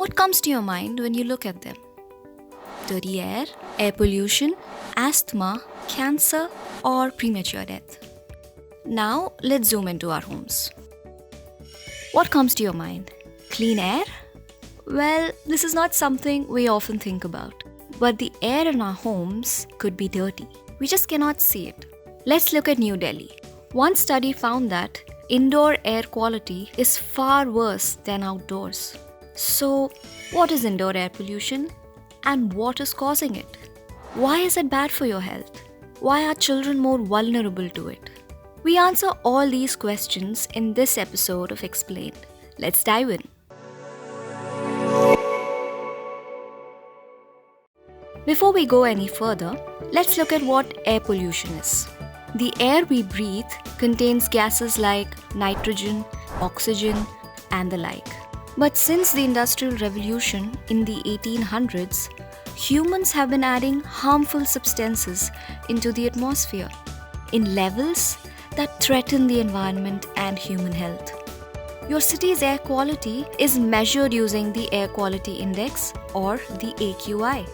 What comes to your mind when you look at them? Dirty air pollution, asthma, cancer, or premature death? Now, let's zoom into our homes. What comes to your mind? Clean air? Well, this is not something we often think about. But the air in our homes could be dirty. We just cannot see it. Let's look at New Delhi. One study found that indoor air quality is far worse than outdoors. So, what is indoor air pollution? And what is causing it? Why is it bad for your health? Why are children more vulnerable to it? We answer all these questions in this episode of Explained. Let's dive in. Before we go any further, let's look at what air pollution is. The air we breathe contains gases like nitrogen, oxygen, and the like. But since the Industrial Revolution in the 1800s, humans have been adding harmful substances into the atmosphere in levels that threaten the environment and human health. Your city's air quality is measured using the Air Quality Index or the AQI.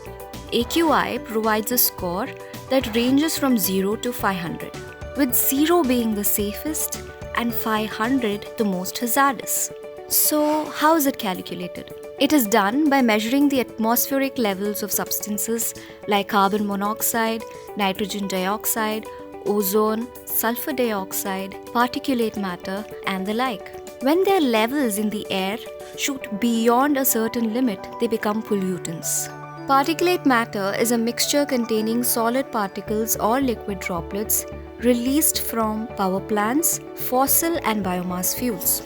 AQI provides a score that ranges from 0 to 500, with 0 being the safest and 500 the most hazardous. So, how is it calculated? It is done by measuring the atmospheric levels of substances like carbon monoxide, nitrogen dioxide, ozone, sulfur dioxide, particulate matter, and the like. When their levels in the air shoot beyond a certain limit, they become pollutants. Particulate matter is a mixture containing solid particles or liquid droplets released from power plants, fossil and biomass fuels.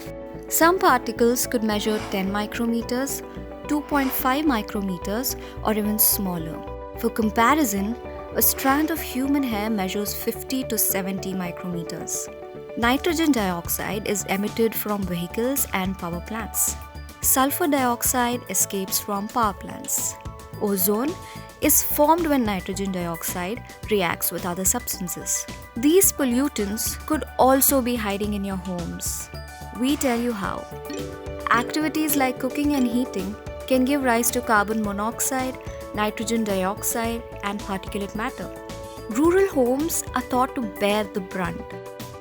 Some particles could measure 10 micrometers, 2.5 micrometers, or even smaller. For comparison, a strand of human hair measures 50 to 70 micrometers. Nitrogen dioxide is emitted from vehicles and power plants. Sulfur dioxide escapes from power plants. Ozone is formed when nitrogen dioxide reacts with other substances. These pollutants could also be hiding in your homes. We tell you how. Activities like cooking and heating can give rise to carbon monoxide, nitrogen dioxide, and particulate matter. Rural homes are thought to bear the brunt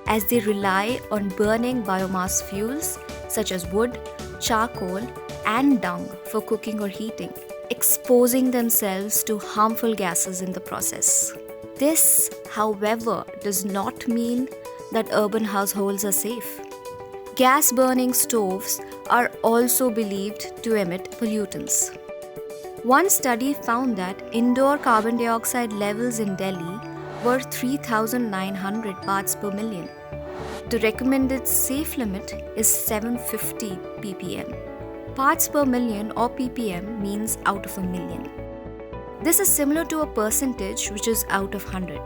as they rely on burning biomass fuels such as wood, charcoal, and dung for cooking or heating, exposing themselves to harmful gases in the process. This, however, does not mean that urban households are safe. Gas-burning stoves are also believed to emit pollutants. One study found that indoor carbon dioxide levels in Delhi were 3,900 parts per million. The recommended safe limit is 750 ppm. Parts per million or ppm means out of a million. This is similar to a percentage which is out of 100.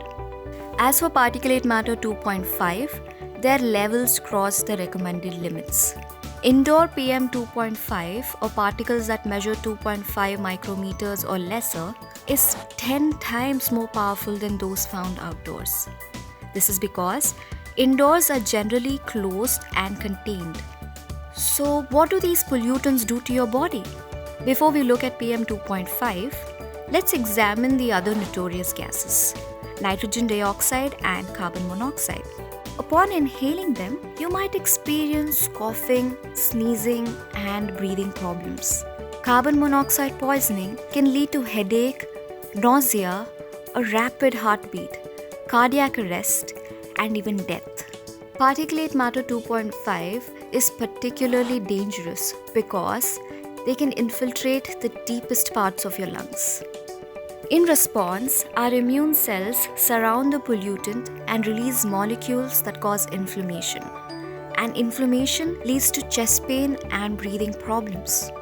As for particulate matter 2.5, their levels cross the recommended limits. Indoor PM 2.5 or particles that measure 2.5 micrometers or lesser is 10 times more powerful than those found outdoors. This is because indoors are generally closed and contained. So, what do these pollutants do to your body? Before we look at PM 2.5, let's examine the other notorious gases, nitrogen dioxide and carbon monoxide. Upon inhaling them, you might experience coughing, sneezing, and breathing problems. Carbon monoxide poisoning can lead to headache, nausea, a rapid heartbeat, cardiac arrest, and even death. Particulate matter 2.5 is particularly dangerous because they can infiltrate the deepest parts of your lungs. In response, our immune cells surround the pollutant and release molecules that cause inflammation. And inflammation leads to chest pain and breathing problems.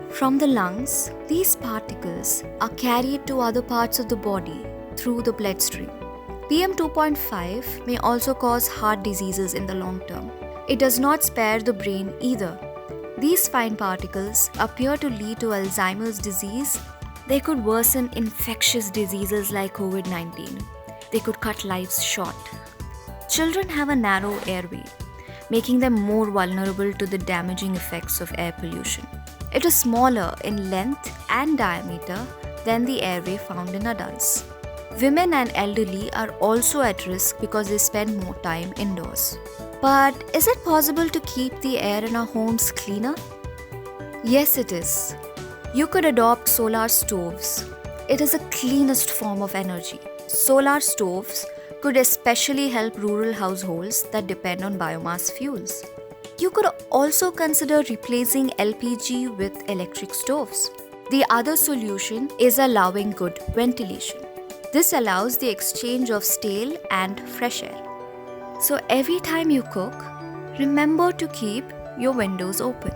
From the lungs, these particles are carried to other parts of the body through the bloodstream. PM 2.5 may also cause heart diseases in the long term. It does not spare the brain either. These fine particles appear to lead to Alzheimer's disease. They could worsen infectious diseases like COVID-19. They could cut lives short. Children have a narrow airway, making them more vulnerable to the damaging effects of air pollution. It is smaller in length and diameter than the airway found in adults. Women and elderly are also at risk because they spend more time indoors. But is it possible to keep the air in our homes cleaner? Yes, it is. You could adopt solar stoves. It is the cleanest form of energy. Solar stoves could especially help rural households that depend on biomass fuels. You could also consider replacing LPG with electric stoves. The other solution is allowing good ventilation. This allows the exchange of stale and fresh air. So every time you cook, remember to keep your windows open.